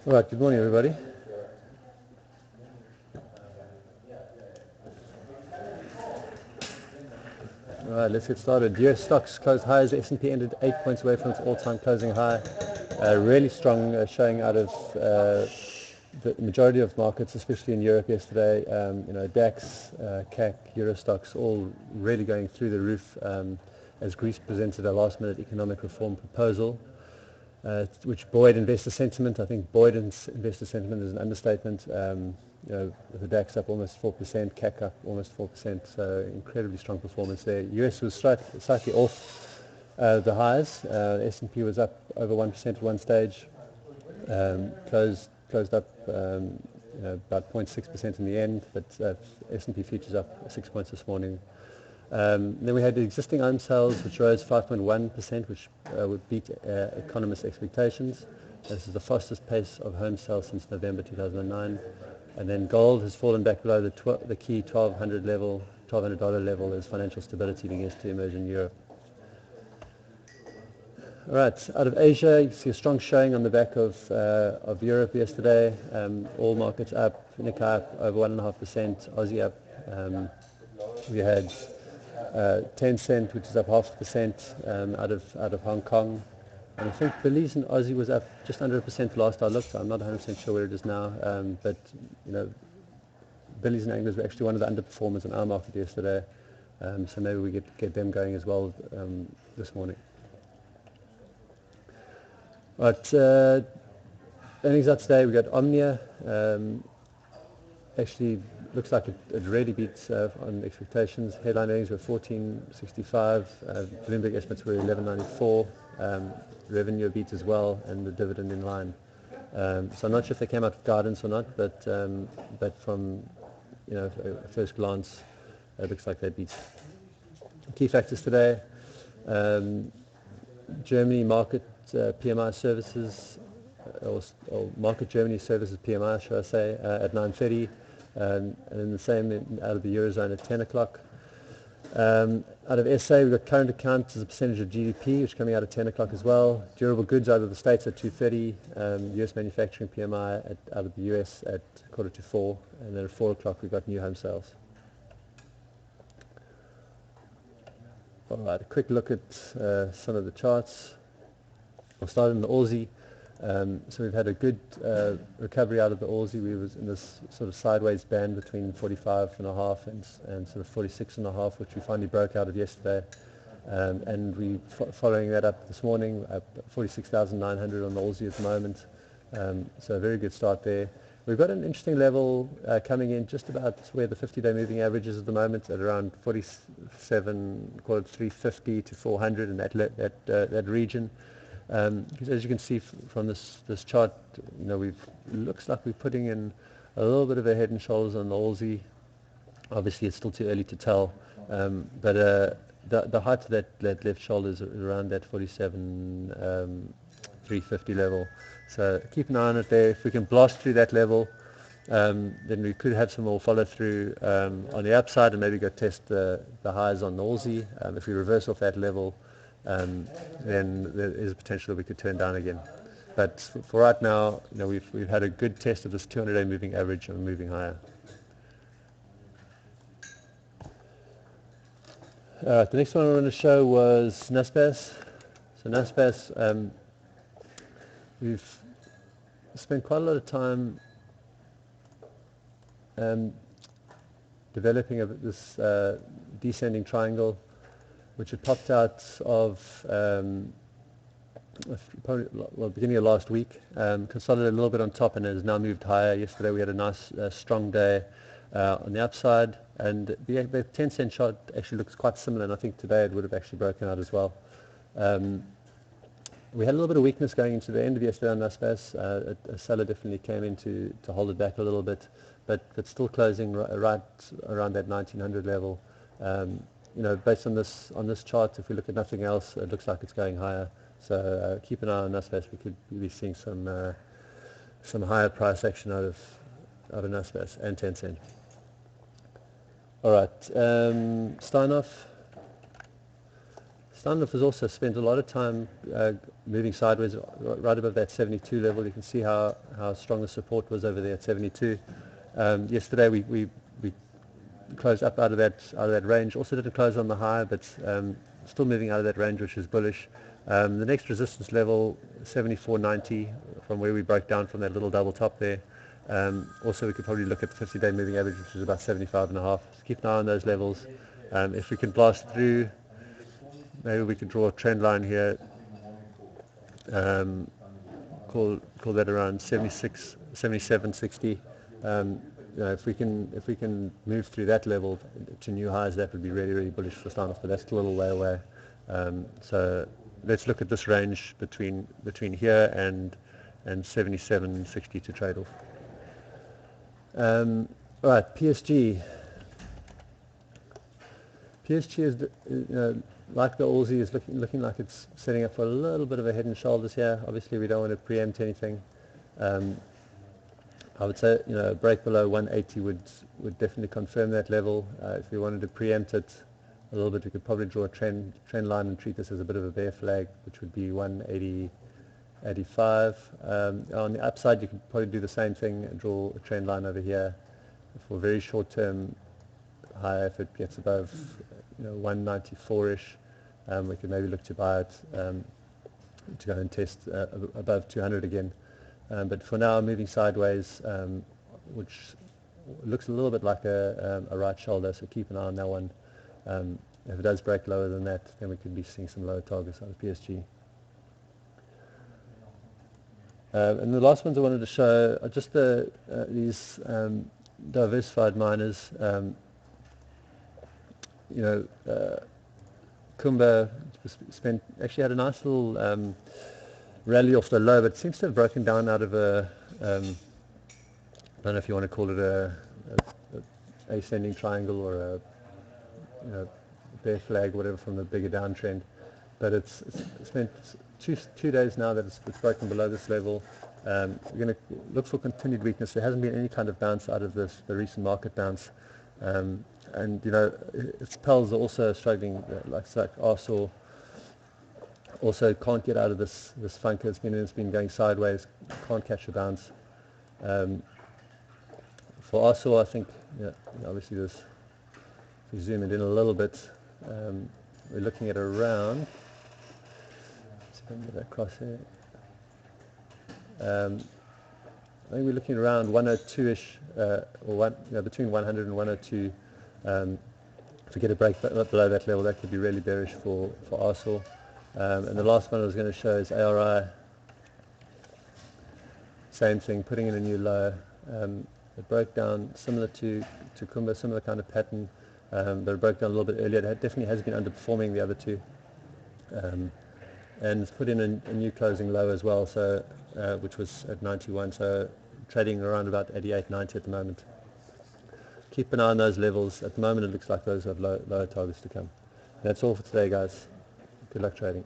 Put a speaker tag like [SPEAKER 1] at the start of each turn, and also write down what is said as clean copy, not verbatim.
[SPEAKER 1] All right, good morning, everybody. All right, let's get started. US stocks closed highs. The S&P ended 8 points away from its all-time closing high. Really strong showing out of the majority of markets, especially in Europe yesterday. DAX, CAC, Eurostox, all really going through the roof as Greece presented a last-minute economic reform proposal, which buoyed investor sentiment. I think buoyed investor sentiment is an understatement. The DAX up almost 4%, CAC up almost 4%, so incredibly strong performance there. US was slightly off the highs. S&P was up over 1% at one stage, closed up about 0.6% in the end, but S&P futures up 6 points this morning. Then we had the existing home sales, which rose 5.1%, which would beat economists' expectations. This is the fastest pace of home sales since November 2009. And then gold has fallen back below the key $1,200 level as financial stability begins to emerge in Europe. All right, out of Asia, you see a strong showing on the back of Europe yesterday. All markets up, Nikkei up over 1.5%, Aussie up. We had Tencent, which is up 0.5% out of Hong Kong. And I think Belize and Aussie was up just under 1% last I looked. I'm not 100% sure where it is now, but Belize and Anglers were actually one of the underperformers in our market yesterday, so maybe we get them going as well this morning. Right, earnings up today. We got Omnia. Actually, looks like it really beats on expectations. Headline earnings were 14.65. Bloomberg estimates were 11.94. Revenue beat as well, and the dividend in line. So I'm not sure if they came out with guidance or not, but from first glance, it looks like they beat. Key factors today: Germany market PMI services, or market Germany services PMI, should I say, at 9:30, and then the same out of the Eurozone at 10 o'clock. Out of SA, we've got current accounts as a percentage of GDP, which is coming out at 10 o'clock as well. Durable goods out of the States at 2:30, US manufacturing PMI out of the US at 3:45, and then at 4 o'clock we've got new home sales. All right, a quick look at some of the charts. I'll start in the Aussie. So we've had a good recovery out of the Aussie. We was in this sort of sideways band between 45.5 and sort of 46.5, which we finally broke out of yesterday. And we following that up this morning, up 46,900 on the Aussie at the moment. So a very good start there. We've got an interesting level coming in just about where the 50-day moving average is at the moment, at around 47, call it 350 to 400 in that region. Because as you can see from this chart, looks like we're putting in a little bit of a head and shoulders on the Aussie. Obviously, it's still too early to tell, but the height of that left shoulder is around that 47, 350 level. So keep an eye on it there. If we can blast through that level, then we could have some more follow through on the upside and maybe go test the highs on the Aussie. If we reverse off that level, then there is a potential that we could turn down again. But for right now, we've had a good test of this 200-day moving average and moving higher. The next one I wanted to show was Naspers. So Naspers, we've spent quite a lot of time developing this descending triangle, which had popped out of beginning of last week, consolidated a little bit on top and has now moved higher. Yesterday we had a nice strong day on the upside, and the 10-cent chart actually looks quite similar, and I think today it would have actually broken out as well. We had a little bit of weakness going into the end of yesterday on Naspers. A seller definitely came in to hold it back a little bit, but still closing right around that 1900 level. Based on this chart, if we look at nothing else, it looks like it's going higher. So keep an eye on Naspers. We could be seeing some higher price action out of Naspers and Tencent. All right, Steinhoff. Steinhoff has also spent a lot of time moving sideways right above that 72 level. You can see how strong the support was over there at 72. Yesterday we closed up out of that range. Also didn't close on the high, but still moving out of that range, which is bullish. The next resistance level, 74.90, from where we broke down from that little double top there. Also, we could probably look at the 50-day moving average, which is about 75.5. So keep an eye on those levels. If we can blast through, maybe we could draw a trend line here. Call that around 76, 77.60. If we can move through that level to new highs, that would be really, really bullish for Steinhoff, but that's a little way away. So let's look at this range between here and 77.60 to trade off. All right, PSG. PSG is, like the Aussie, is looking like it's setting up for a little bit of a head and shoulders here. Obviously, we don't want to preempt anything. I would say, a break below 180 would definitely confirm that level. If we wanted to preempt it a little bit, we could probably draw a trend line and treat this as a bit of a bear flag, which would be 180.85. On the upside, you could probably do the same thing and draw a trend line over here for very short term high. If it gets above 194-ish, we could maybe look to buy it to go and test above 200 again. But for now, moving sideways, which looks a little bit like a right shoulder, so keep an eye on that one. If it does break lower than that, then we could be seeing some lower targets on the PSG. And the last ones I wanted to show are just these diversified miners. Kumba actually had a nice little rally off the low, but it seems to have broken down out of a, I don't know if you want to call it a ascending triangle or a bear flag, whatever, from the bigger downtrend. But it's spent two days now that it's broken below this level. We're going to look for continued weakness. There hasn't been any kind of bounce out of the recent market bounce. And its pals are also struggling, like Arsaw also can't get out of this funk. It's been going sideways, can't catch a bounce. For Arsaw, I think, obviously this, if we zoom it in a little bit, we're looking at around, let's see if I can get that across here. I think we're looking around 102-ish, or between 100 and 102. To get a break below that level, that could be really bearish for Arsaw. And the last one I was going to show is ARI. Same thing, putting in a new low. It broke down similar to Kumba, similar kind of pattern, but it broke down a little bit earlier. It definitely has been underperforming the other two. And it's put in a new closing low as well, so which was at 91, so trading around about 88.90 at the moment. Keep an eye on those levels. At the moment, it looks like those have lower targets to come. That's all for today, guys. Good luck trading.